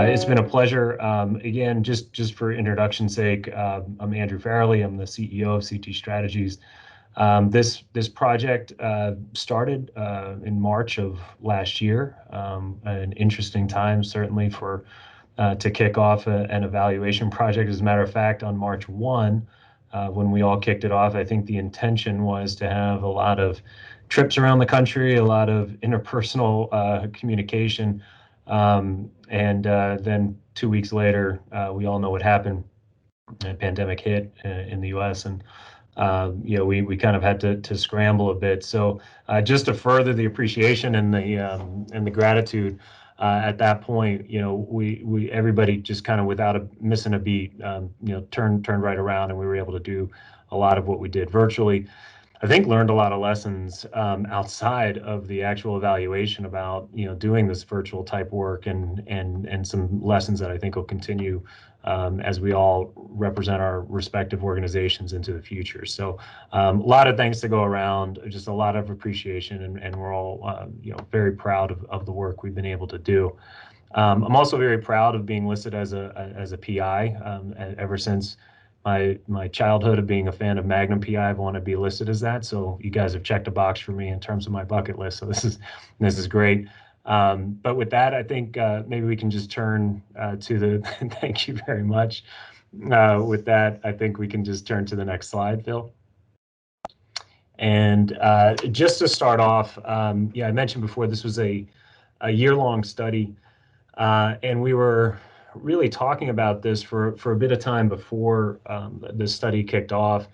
It's been a pleasure. Again, just for introduction's sake, I'm Andrew Farrelly. I'm the CEO of CT Strategies. This project started in March of last year. An interesting time, certainly, for to kick off an evaluation project. As a matter of fact, on March 1, when we all kicked it off, I think the intention was to have a lot of trips around the country, a lot of interpersonal communication. And then 2 weeks later, we all know what happened. The pandemic hit in the U.S. and we kind of had to scramble a bit. So just to further the appreciation and the gratitude, at that point, we everybody just kind of without missing a beat, turned right around, and we were able to do a lot of what we did virtually. I think learned a lot of lessons outside of the actual evaluation about doing this virtual type work, and some lessons that I think will continue as we all represent our respective organizations into the future. So a lot of thanks to go around, just a lot of appreciation, and we're all very proud of the work we've been able to do. I'm also very proud of being listed as a PI. Ever since my childhood of being a fan of Magnum PI, I've wanted to be listed as that. So you guys have checked a box for me in terms of my bucket list. So this is great. But with that, I think maybe we can just turn to the. Thank you very much. With that, I think we can just turn to the next slide, Phil. And just to start off, I mentioned before this was a year-long study, and we were really talking about this for a bit of time before the study kicked off,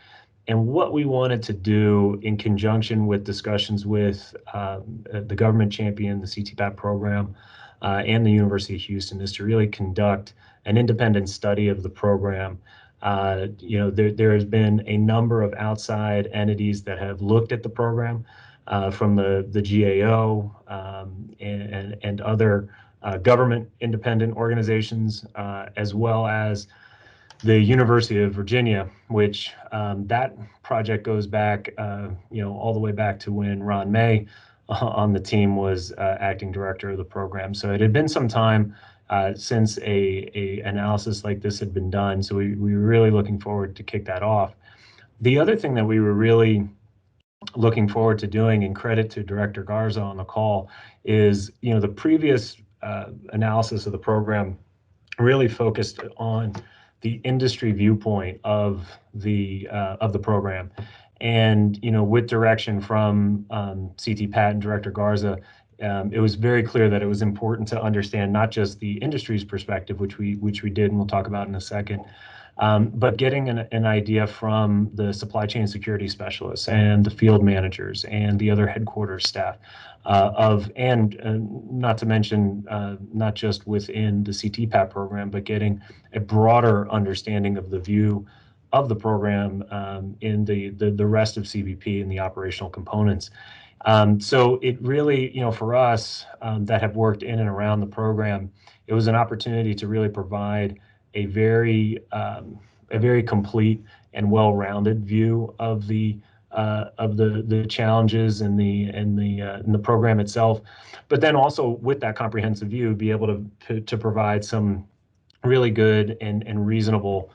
and what we wanted to do in conjunction with discussions with the government champion, the CTPAT program, and the University of Houston, is to really conduct an independent study of the program. There has been a number of outside entities that have looked at the program, from the GAO and other government independent organizations, as well as the University of Virginia, which that project goes back, all the way back to when Ron May on the team was acting director of the program. So it had been some time since a analysis like this had been done. So we were really looking forward to kick that off. The other thing that we were really looking forward to doing, and credit to Director Garza on the call, is the previous analysis of the program really focused on the industry viewpoint of the program, and with direction from CTPAT and Director Garza, it was very clear that it was important to understand not just the industry's perspective, which we did, and we'll talk about in a second, but getting an idea from the supply chain security specialists and the field managers and the other headquarters staff, not to mention not just within the CTPAT program, but getting a broader understanding of the view of the program in the rest of CBP and the operational components. So it really, for us that have worked in and around the program, it was an opportunity to really provide a very complete and well-rounded view of the challenges in the program itself, but then also with that comprehensive view, be able to provide some really good and reasonable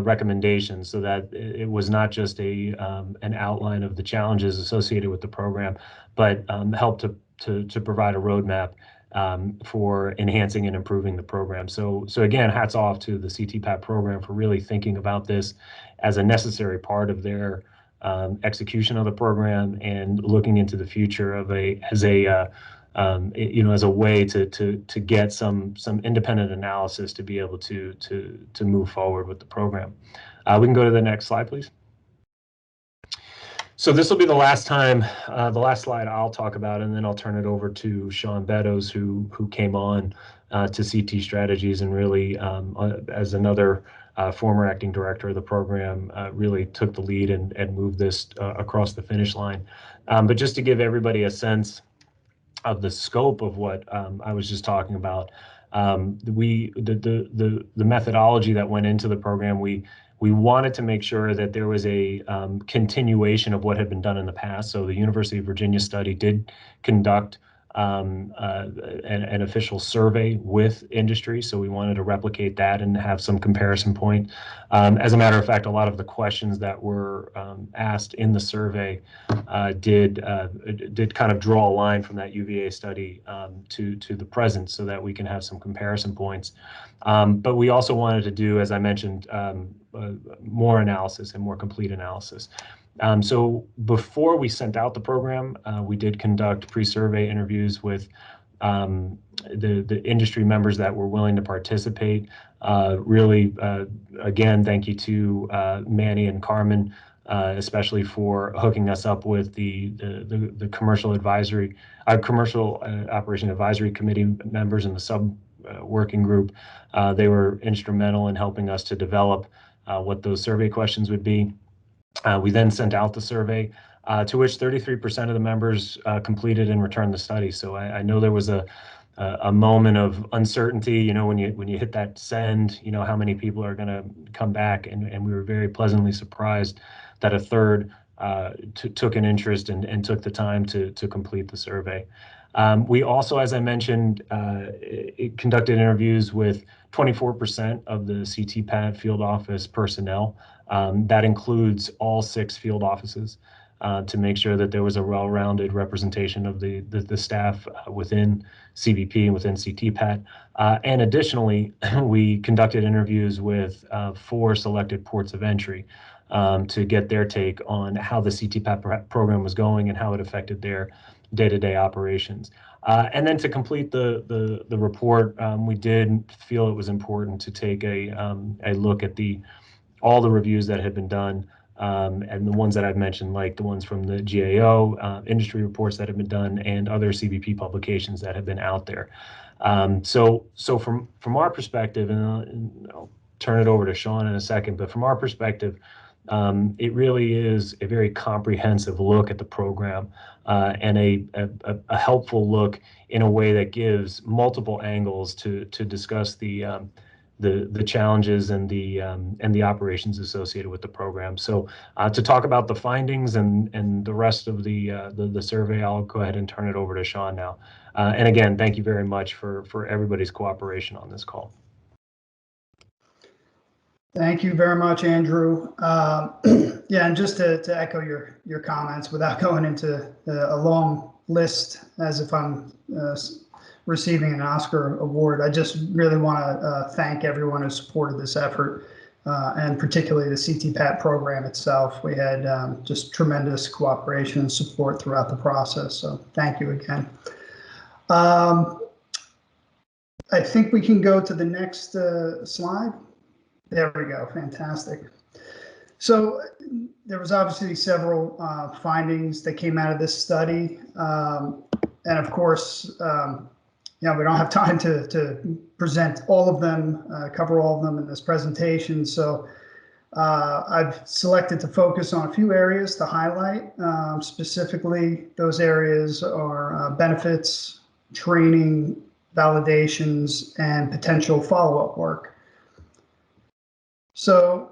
recommendations, so that it was not just an outline of the challenges associated with the program, but help to provide a roadmap for enhancing and improving the program. So again, hats off to the CTPAT program for really thinking about this as a necessary part of their execution of the program, and looking into the future as a way to get some independent analysis to be able to move forward with the program. We can go to the next slide, please. So this will be the last slide I'll talk about, and then I'll turn it over to Sean Beddoes, who came on to CT Strategies, and really, as another former acting director of the program, really took the lead and moved this across the finish line. But just to give everybody a sense of the scope of what I was just talking about, the methodology that went into the program, we we wanted to make sure that there was a continuation of what had been done in the past. So the University of Virginia study did conduct an official survey with industry, so we wanted to replicate that and have some comparison point. As a matter of fact, a lot of the questions that were asked in the survey did kind of draw a line from that UVA study to the present, so that we can have some comparison points. But we also wanted to do, as I mentioned, more analysis and more complete analysis. So before we sent out the program, we did conduct pre-survey interviews with the industry members that were willing to participate. Really, again, thank you to Manny and Carmen, especially for hooking us up with the commercial advisory, commercial operation advisory committee members in the sub working group. They were instrumental in helping us to develop what those survey questions would be. We then sent out the survey, to which 33% of the members completed and returned the study. So I know there was a moment of uncertainty, you know, when you hit that send, you know, how many people are going to come back, and we were very pleasantly surprised that a third took an interest and took the time to complete the survey. We also, as I mentioned, conducted interviews with 24% of the CTPAT field office personnel. That includes all 6 field offices, to make sure that there was a well-rounded representation of the staff within CBP and within CTPAT. And additionally, we conducted interviews with 4 selected ports of entry to get their take on how the CTPAT program was going and how it affected their day-to-day operations. And then to complete the report, we did feel it was important to take a look at all the reviews that had been done, and the ones that I've mentioned, like the ones from the GAO, industry reports that have been done, and other CBP publications that have been out there. So from our perspective, and I'll turn it over to Sean in a second, but from our perspective, it really is a very comprehensive look at the program, and a helpful look in a way that gives multiple angles to discuss the challenges and the operations associated with the program. So to talk about the findings and the rest of the survey, I'll go ahead and turn it over to Sean now. And again, thank you very much for everybody's cooperation on this call. Thank you very much, Andrew. Yeah, and just to echo your comments, without going into a long list as if I'm receiving an Oscar award, I just really want to thank everyone who supported this effort, and particularly the CTPAT program itself. We had just tremendous cooperation and support throughout the process, so thank you again. I think we can go to the next slide. There we go, fantastic. So there was obviously several findings that came out of this study, and of course, you know, we don't have time to present all of them, cover all of them in this presentation. So I've selected to focus on a few areas to highlight. Specifically, those areas are benefits, training, validations, and potential follow-up work. So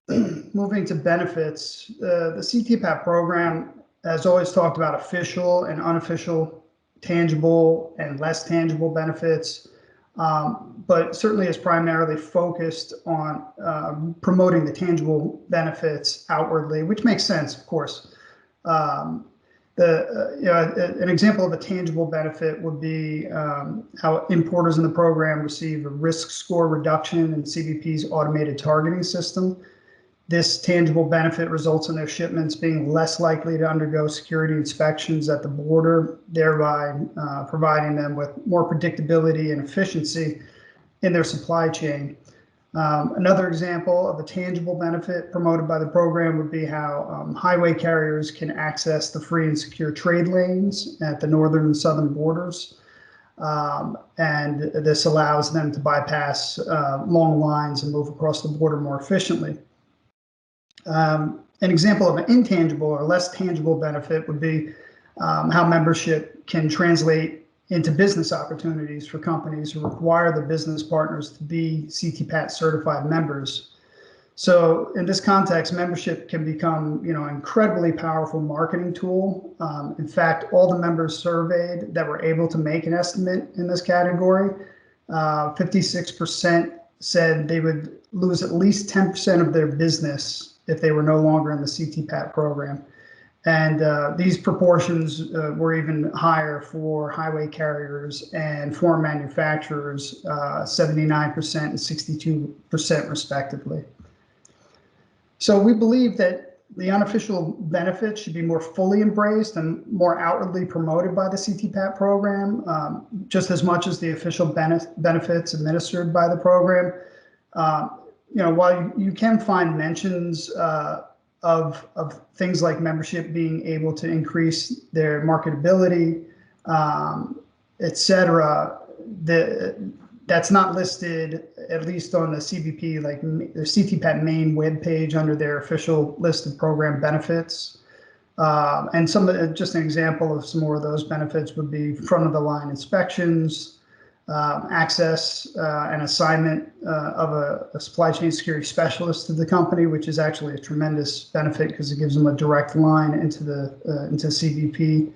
moving to benefits, the CTPAT program has always talked about official and unofficial, tangible and less tangible benefits, but certainly is primarily focused on promoting the tangible benefits outwardly, which makes sense, of course. An example of a tangible benefit would be how importers in the program receive a risk score reduction in CBP's automated targeting system. This tangible benefit results in their shipments being less likely to undergo security inspections at the border, thereby providing them with more predictability and efficiency in their supply chain. Another example of a tangible benefit promoted by the program would be how highway carriers can access the free and secure trade lanes at the northern and southern borders. And this allows them to bypass long lines and move across the border more efficiently. An example of an intangible or less tangible benefit would be how membership can translate into business opportunities for companies who require the business partners to be CTPAT certified members. So in this context, membership can become, an incredibly powerful marketing tool. In fact, all the members surveyed that were able to make an estimate in this category, 56% said they would lose at least 10% of their business if they were no longer in the CTPAT program. And these proportions were even higher for highway carriers and foreign manufacturers, 79% and 62% respectively. So we believe that the unofficial benefits should be more fully embraced and more outwardly promoted by the CTPAT program, just as much as the official benefits administered by the program. While you can find mentions of things like membership being able to increase their marketability, et cetera, that's not listed, at least on the CBP, like the CTPAT main webpage under their official list of program benefits. And just an example of some more of those benefits would be front of the line inspections, access and assignment of a supply chain security specialist to the company, which is actually a tremendous benefit because it gives them a direct line into CBP.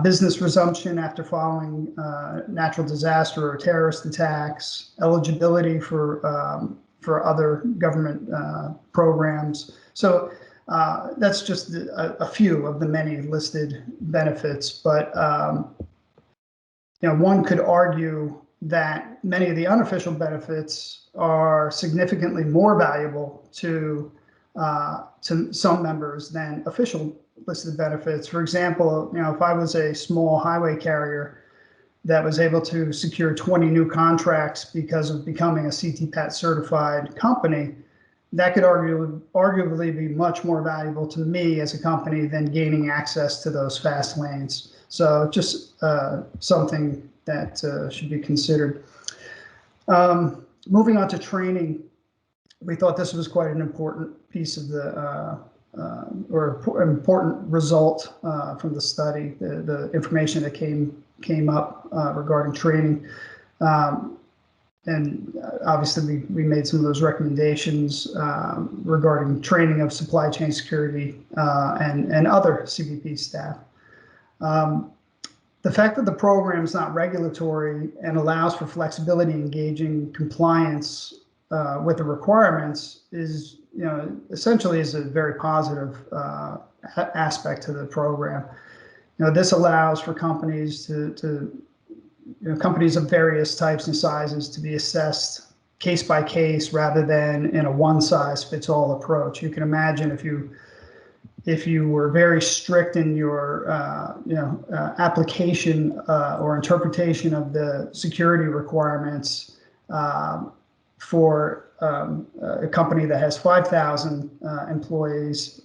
Business resumption after following natural disaster or terrorist attacks, eligibility for other government programs. So that's just a few of the many listed benefits. But one could argue that many of the unofficial benefits are significantly more valuable to some members than official listed benefits. For example, if I was a small highway carrier that was able to secure 20 new contracts because of becoming a CTPAT certified company, that could arguably be much more valuable to me as a company than gaining access to those fast lanes. So just something that should be considered. Moving on to training, we thought this was quite an important piece of the or important result from the study, the information that came up regarding training. And obviously we made some of those recommendations regarding training of supply chain security and other CBP staff. The fact that the program is not regulatory and allows for flexibility in gauging compliance with the requirements is, essentially is a very positive aspect to the program. This allows for companies companies of various types and sizes to be assessed case by case rather than in a one-size-fits-all approach. You can imagine if you were very strict in your application or interpretation of the security requirements for a company that has 5,000 employees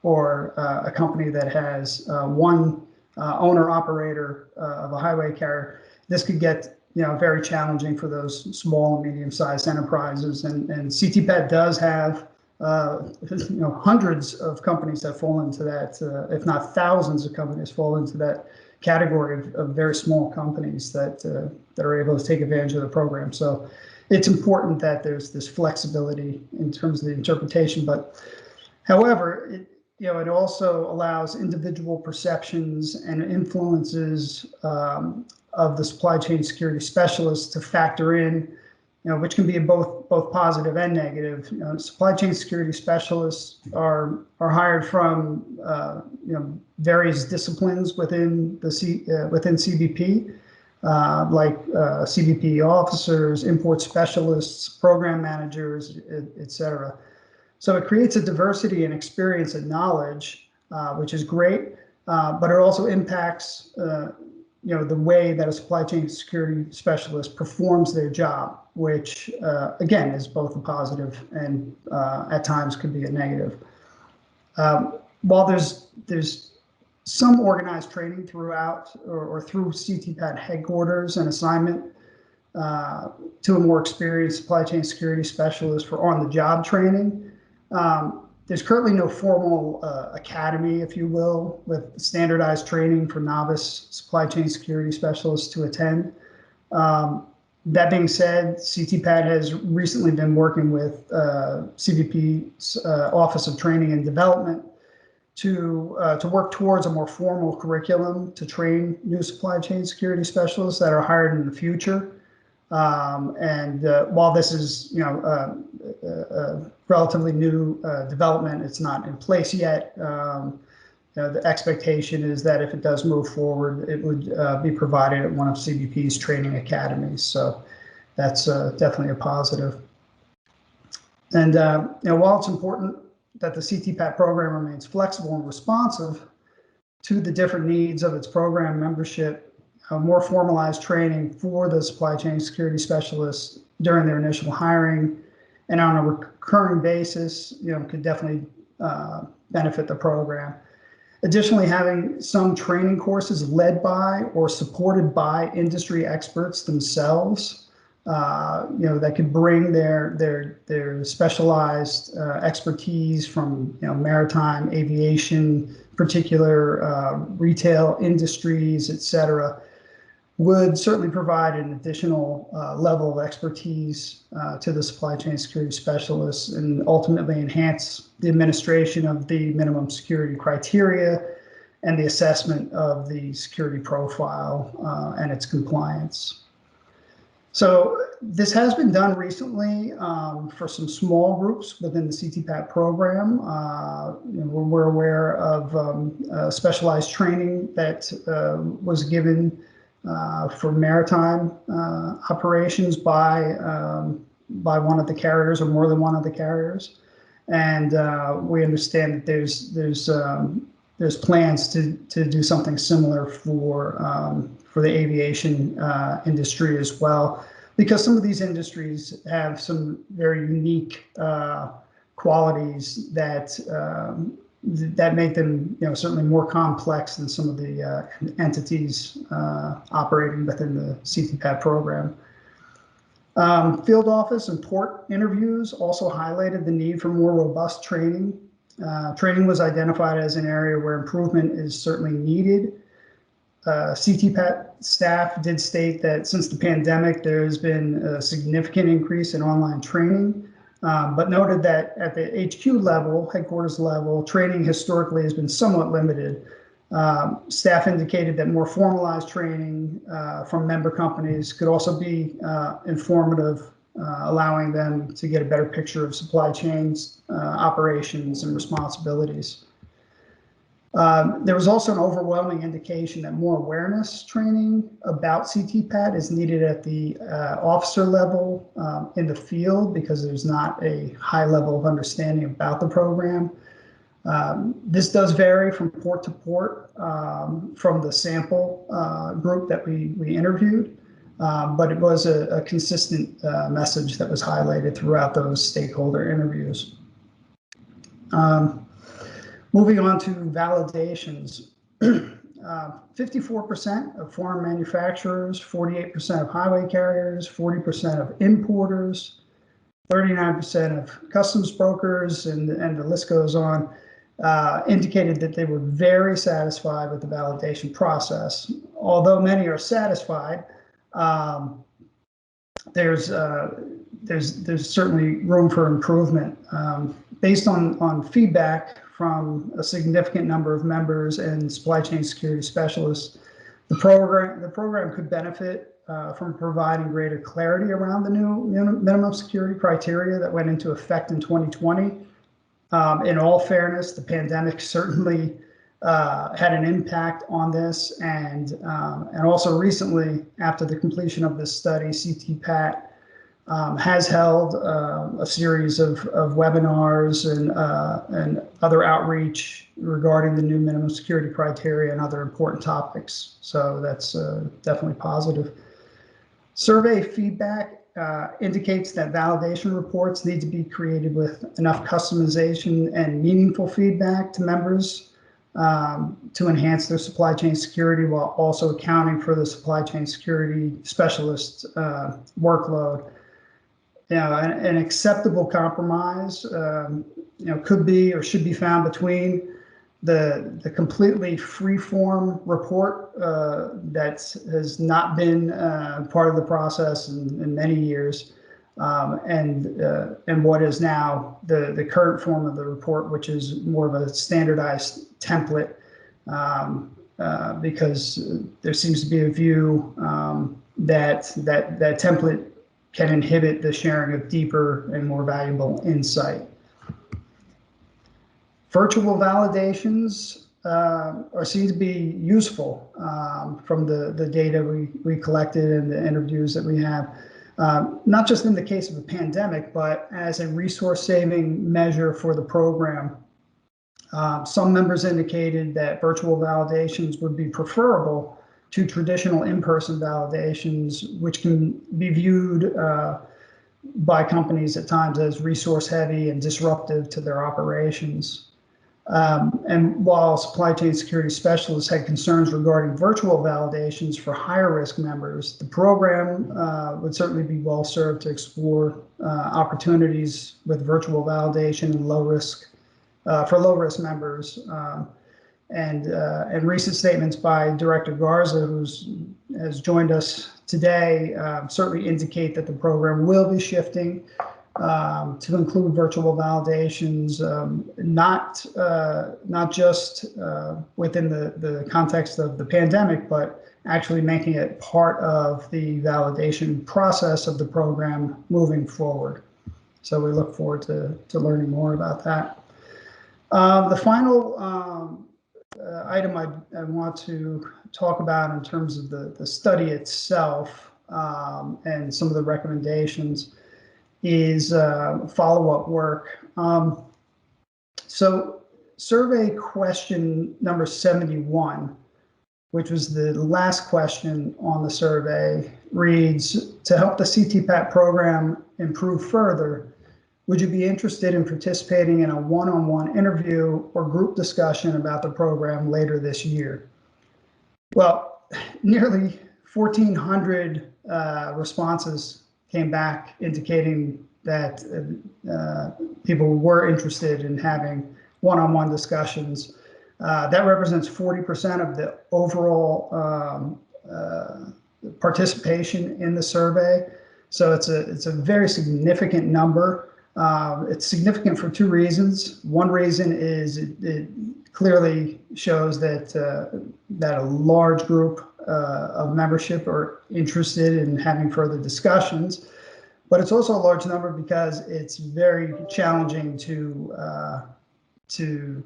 or a company that has one owner-operator of a highway carrier, this could get very challenging for those small and medium-sized enterprises. And CTPAT does have hundreds of companies that fall into that, if not thousands of companies fall into that category of very small companies that are able to take advantage of the program. So it's important that there's this flexibility in terms of the interpretation. But however, it also allows individual perceptions and influences of the supply chain security specialists to factor in, which can be both positive and negative. Supply chain security specialists are hired from various disciplines within within CBP, like CBP officers, import specialists, program managers, et cetera. So it creates a diversity in experience and knowledge, which is great, but it also impacts the way that a supply chain security specialist performs their job, which again is both a positive and at times could be a negative. While there's some organized training throughout or through CTPAT headquarters and assignment to a more experienced supply chain security specialist for on-the-job training, there's currently no formal academy, if you will, with standardized training for novice supply chain security specialists to attend. That being said, CTPAT has recently been working with CBP's Office of Training and Development to work towards a more formal curriculum to train new supply chain security specialists that are hired in the future. While this is, a relatively new development, it's not in place yet. The expectation is that if it does move forward, it would be provided at one of CBP's training academies. So that's definitely a positive. And while it's important that the CTPAT program remains flexible and responsive to the different needs of its program membership, more formalized training for the supply chain security specialists during their initial hiring and on a recurring basis, could definitely benefit the program. Additionally, having some training courses led by or supported by industry experts themselves, that could bring their specialized expertise from maritime, aviation, particular retail industries, et cetera, would certainly provide an additional level of expertise to the supply chain security specialists and ultimately enhance the administration of the minimum security criteria and the assessment of the security profile and its compliance. So this has been done recently for some small groups within the CTPAT program. We're aware of specialized training that was given for maritime operations by one of the carriers or more than one of the carriers, and we understand that there's plans to do something similar for the aviation industry as well, because some of these industries have some very unique qualities that make them, certainly more complex than some of the entities operating within the CTPAT program. Field office and port interviews also highlighted the need for more robust training. Training was identified as an area where improvement is certainly needed. CTPAT staff did state that since the pandemic, there has been a significant increase in online training. But noted that at the HQ level, headquarters level, training historically has been somewhat limited. Staff indicated that more formalized training from member companies could also be informative, allowing them to get a better picture of supply chains, operations, and responsibilities. There was also an overwhelming indication that more awareness training about CTPAT is needed at the officer level in the field, because there's not a high level of understanding about the program. This does vary from port to port from the sample group that we interviewed, but it was a consistent message that was highlighted throughout those stakeholder interviews. Moving on to validations, 54% of foreign manufacturers, 48% of highway carriers, 40% of importers, 39% of customs brokers, and the list goes on, indicated that they were very satisfied with the validation process. Although many are satisfied, there's certainly room for improvement. Based on feedback from a significant number of members and supply chain security specialists, the program could benefit from providing greater clarity around the new minimum security criteria that went into effect in 2020. In all fairness, the pandemic certainly had an impact on this, and also recently, after the completion of this study, CTPAT has held a series of webinars and other outreach regarding the new minimum security criteria and other important topics. So that's definitely positive. Survey feedback indicates that validation reports need to be created with enough customization and meaningful feedback to members to enhance their supply chain security, while also accounting for the supply chain security specialist workload. An acceptable compromise, could be or should be found between the completely free-form report that has not been part of the process in many years, and what is now the current form of the report, which is more of a standardized template, because there seems to be a view that template can inhibit the sharing of deeper and more valuable insight. Virtual validations are seen to be useful from the data we collected and the interviews that we have, not just in the case of a pandemic, but as a resource-saving measure for the program. Some members indicated that virtual validations would be preferable to traditional in-person validations, which can be viewed by companies at times as resource-heavy and disruptive to their operations. And while supply chain security specialists had concerns regarding virtual validations for higher risk members, the program would certainly be well served to explore opportunities with virtual validation and for low risk members. And recent statements by Director Garza, who has joined us today, certainly indicate that the program will be shifting to include virtual validations, not just within the context of the pandemic, but actually making it part of the validation process of the program moving forward. So we look forward to learning more about that. The final item I want to talk about in terms of the study itself and some of the recommendations is follow-up work. So survey question number 71, which was the last question on the survey, reads, to help the CTPAT program improve further, would you be interested in participating in a one-on-one interview or group discussion about the program later this year? Well, nearly 1,400 responses came back indicating that people were interested in having one-on-one discussions. That represents 40% of the overall participation in the survey. So it's a very significant number. It's significant for two reasons. One reason is it clearly shows that a large group of membership are interested in having further discussions, but it's also a large number because it's very challenging to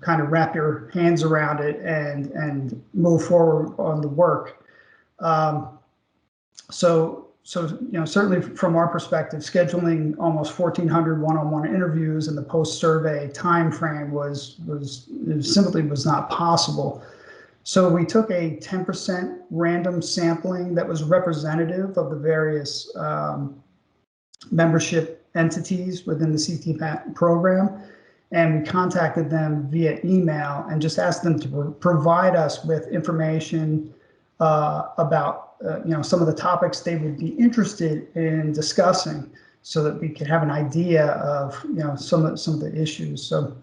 kind of wrap your hands around it and move forward on the work. So certainly from our perspective, scheduling almost 1,400 one-on-one interviews in the post-survey timeframe simply was not possible. So we took a 10% random sampling that was representative of the various membership entities within the CTPAT program, and we contacted them via email and just asked them to provide us with information about some of the topics they would be interested in discussing, so that we could have an idea of some of the issues. So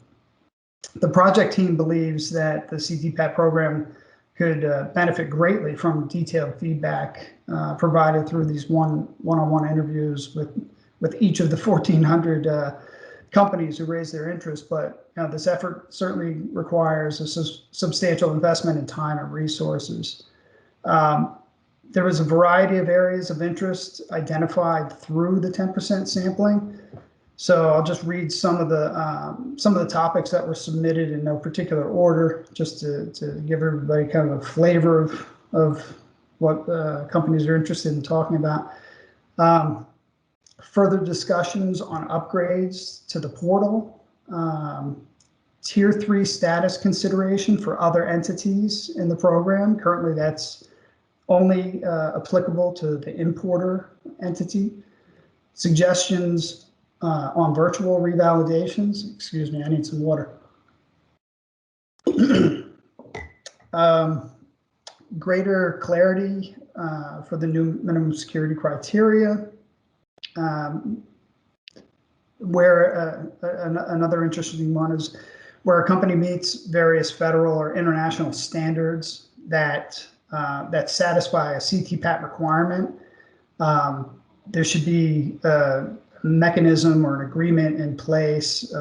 the project team believes that the CTPAT program could benefit greatly from detailed feedback provided through these one-on-one interviews with each of the 1,400 companies who raised their interest. But this effort certainly requires a substantial investment in time and resources. There was a variety of areas of interest identified through the 10% sampling. So I'll just read some of the topics that were submitted in no particular order, just to give everybody kind of a flavor of what companies are interested in talking about. Further discussions on upgrades to the portal, Tier 3 status consideration for other entities in the program. Currently, that's only applicable to the importer entity. Suggestions on virtual revalidations. Excuse me, I need some water. Greater clarity for the new minimum security criteria. Where another interesting one is where a company meets various federal or international standards that satisfy a CTPAT requirement, there should be a mechanism or an agreement in place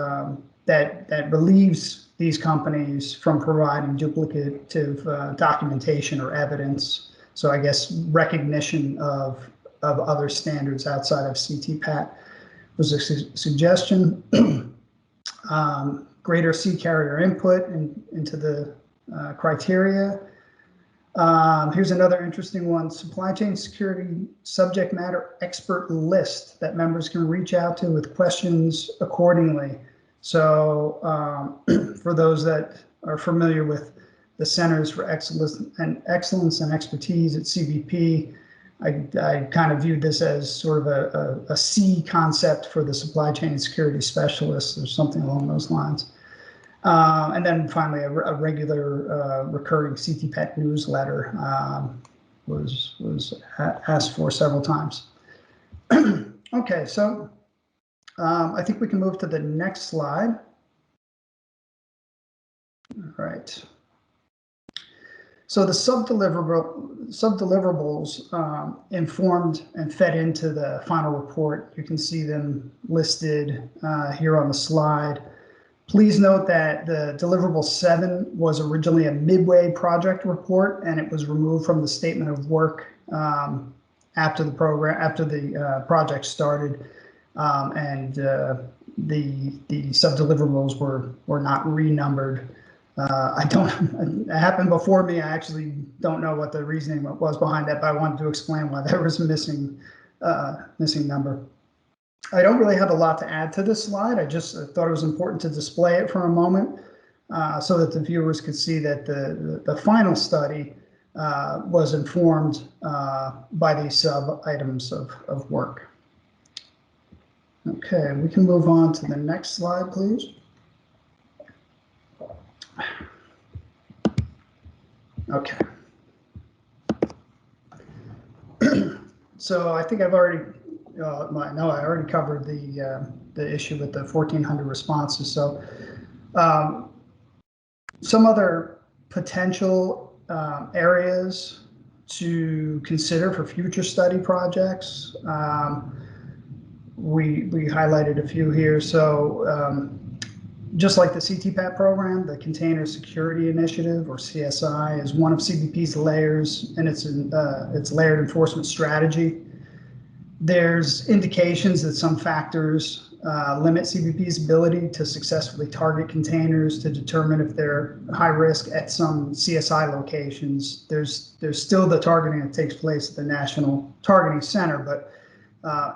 that relieves these companies from providing duplicative documentation or evidence. So I guess recognition of other standards outside of CTPAT was a suggestion. Greater sea carrier input into the criteria. Here's another interesting one: supply chain security subject matter expert list that members can reach out to with questions accordingly. So for those that are familiar with the Centers for Excellence and Expertise at CBP, I kind of viewed this as sort of a C concept for the supply chain security specialists or something along those lines. And then finally, a regular recurring CTPAT newsletter was asked for several times. Okay, so I think we can move to the next slide. All right. So the subdeliverables informed and fed into the final report. You can see them listed here on the slide. Please note that the deliverable 7 was originally a midway project report, and it was removed from the statement of work after the project started, and the subdeliverables were not renumbered. It happened before me. I actually don't know what the reasoning was behind that, but I wanted to explain why there was a missing number. I don't really have a lot to add to this slide. I just thought it was important to display it for a moment so that the viewers could see that the final study was informed by these sub items of work. Okay, we can move on to the next slide, please. Okay. So I think I've already, I already covered the issue with the 1,400 responses. So some other potential areas to consider for future study projects. We highlighted a few here. So just like the CTPAT program, the Container Security Initiative, or CSI, is one of CBP's layers in its layered enforcement strategy. There's indications that some factors limit CBP's ability to successfully target containers to determine if they're high risk at some CSI locations. There's still the targeting that takes place at the National Targeting Center, but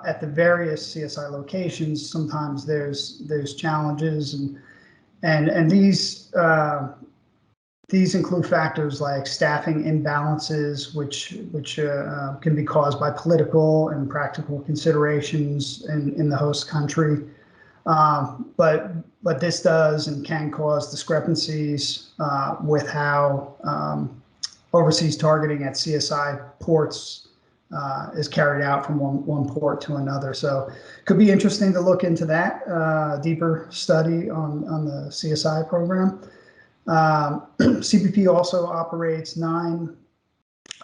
at the various CSI locations, sometimes there's challenges, and these include factors like staffing imbalances, which can be caused by political and practical considerations in the host country. But this does and can cause discrepancies with how overseas targeting at CSI ports is carried out from one port to another. So it could be interesting to look into that deeper study on the CSI program. CBP also operates 9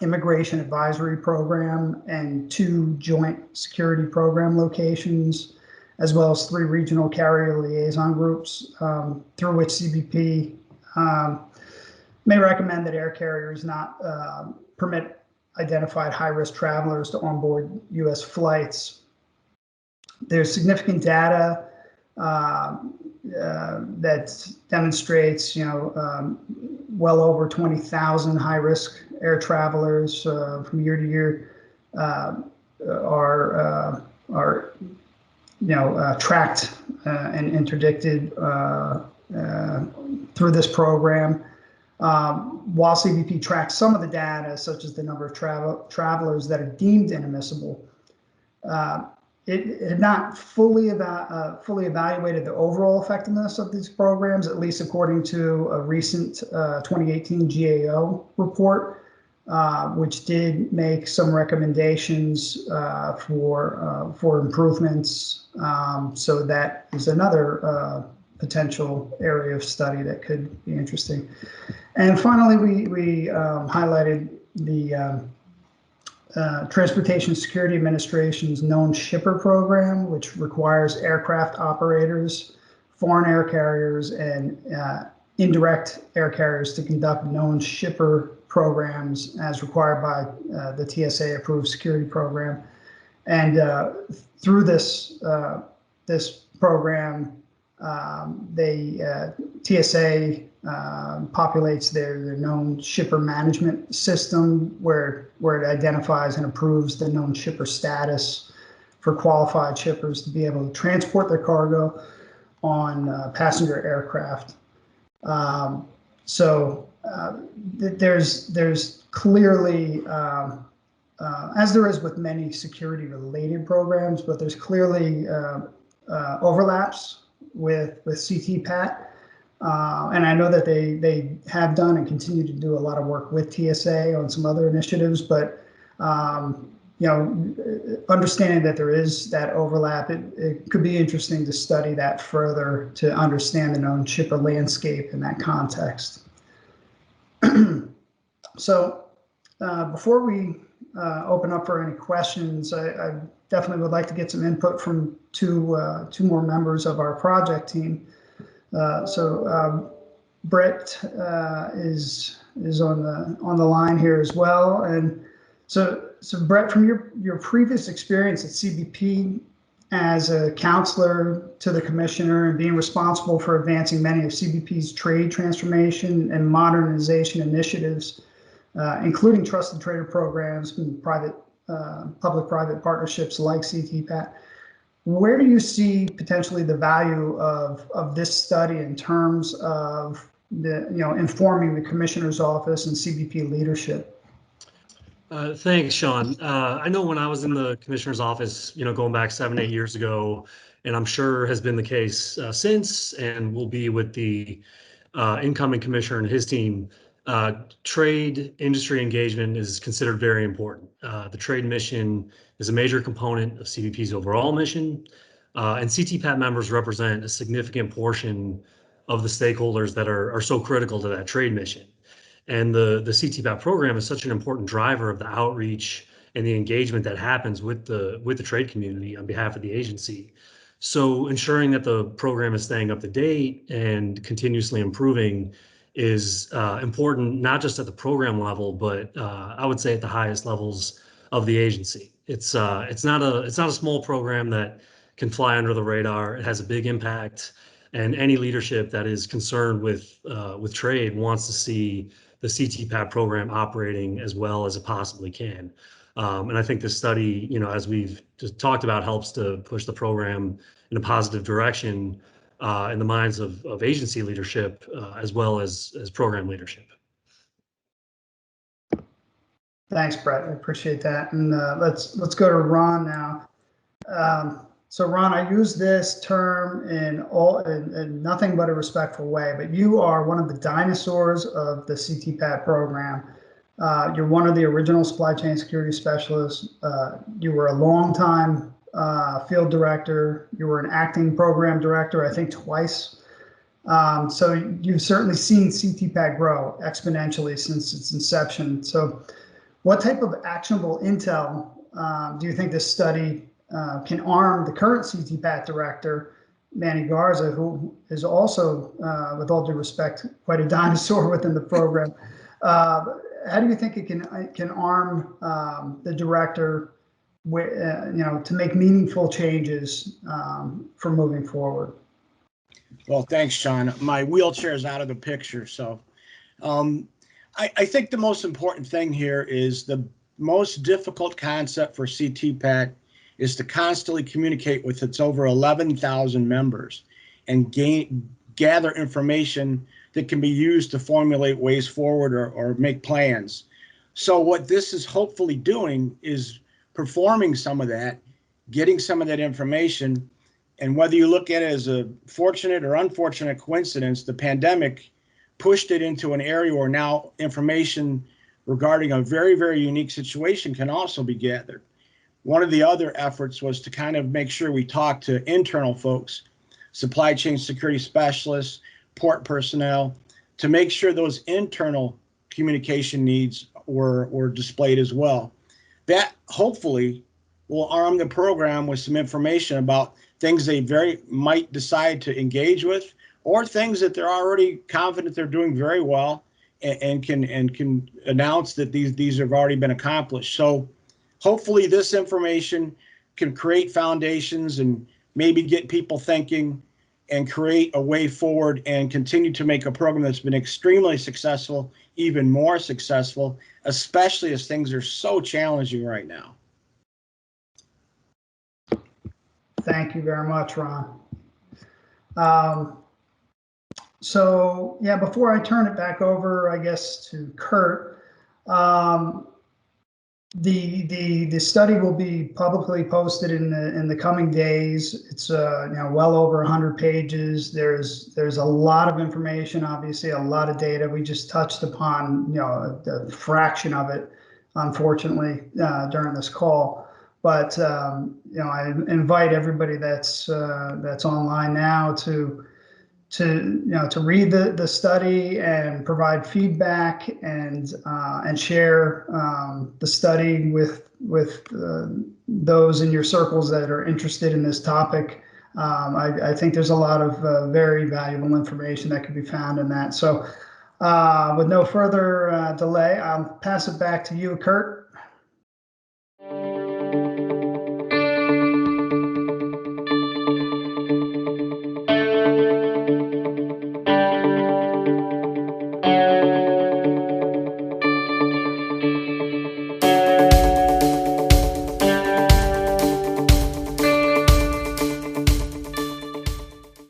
immigration advisory program and 2 joint security program locations, as well as 3 regional carrier liaison groups through which CBP may recommend that air carriers not permit identified high-risk travelers to onboard U.S. flights. There's significant data that demonstrates, well over 20,000 high-risk air travelers from year to year are tracked and interdicted through this program. While CBP tracks some of the data, such as the number of travelers that are deemed inadmissible, it had not fully evaluated the overall effectiveness of these programs, at least according to a recent 2018 GAO report, which did make some recommendations for improvements. So that is another potential area of study that could be interesting. And finally, we highlighted the Transportation Security Administration's Known Shipper Program, which requires aircraft operators, foreign air carriers, and indirect air carriers to conduct known shipper programs as required by the TSA approved security program. And through this program, TSA populates their known shipper management system where it identifies and approves the known shipper status for qualified shippers to be able to transport their cargo on passenger aircraft. There's clearly, as there is with many security-related programs, but there's clearly overlaps with CTPAT. And I know that they have done and continue to do a lot of work with TSA on some other initiatives, but understanding that there is that overlap, it could be interesting to study that further to understand the known shipper landscape in that context. So before we open up for any questions, I definitely would like to get some input from two more members of our project team. Brett is on the line here as well, and so Brett, from your previous experience at CBP as a counselor to the commissioner and being responsible for advancing many of CBP's trade transformation and modernization initiatives, including trusted trader programs and public-private partnerships like CTPAT, where do you see potentially the value of this study in terms of informing the commissioner's office and CBP leadership? Thanks, Sean. I know when I was in the commissioner's office, going back 7-8 years ago, and I'm sure has been the case since, and will be with the incoming commissioner and his team, trade industry engagement is considered very important. The trade mission is a major component of CBP's overall mission, and CTPAT members represent a significant portion of the stakeholders that are so critical to that trade mission. And the CTPAT program is such an important driver of the outreach and the engagement that happens with the trade community on behalf of the agency. So ensuring that the program is staying up to date and continuously improving is important, not just at the program level, but I would say at the highest levels of the agency. It's not a small program that can fly under the radar. It has a big impact, and any leadership that is concerned with trade wants to see the CTPAT program operating as well as it possibly can. And I think this study, as we've just talked about, helps to push the program in a positive direction in the minds of agency leadership as well as program leadership. Thanks, Brett. I appreciate that. And let's go to Ron now. So Ron, I use this term in nothing but a respectful way, but you are one of the dinosaurs of the CTPAT program. You're one of the original supply chain security specialists. You were a long-time field director. You were an acting program director, I think twice. So you've certainly seen CTPAT grow exponentially since its inception. So what type of actionable intel do you think this study can arm the current CTPAT director, Manny Garza, who is also, with all due respect, quite a dinosaur within the program? How do you think it can arm the director, to make meaningful changes for moving forward? Well, thanks, Sean. My wheelchair is out of the picture, so I think the most important thing here is the most difficult concept for CTPAT is to constantly communicate with its over 11,000 members and gather information that can be used to formulate ways forward or make plans. So what this is hopefully doing is performing some of that, getting some of that information, and whether you look at it as a fortunate or unfortunate coincidence, the pandemic pushed it into an area where now information regarding a very, very unique situation can also be gathered. One of the other efforts was to kind of make sure we talk to internal folks supply chain security specialists, port personnel, to make sure those internal communication needs were displayed as well. That hopefully will arm the program with some information about things they might decide to engage with, or things that they're already confident they're doing very well and can announce that these have already been accomplished. So hopefully this information can create foundations and maybe get people thinking and create a way forward and continue to make a program that's been extremely successful even more successful, especially as things are so challenging right now. Thank you very much, Ron. So yeah, before I turn it back over, I guess, to Kurt, the study will be publicly posted in the coming days. It's well over 100 pages. There's a lot of information, obviously a lot of data. We just touched upon a fraction of it, unfortunately, during this call. But I invite everybody that's online now to read the study and provide feedback and share the study with those in your circles that are interested in this topic. I think there's a lot of very valuable information that can be found in that. So with no further delay, I'll pass it back to you, Kurt.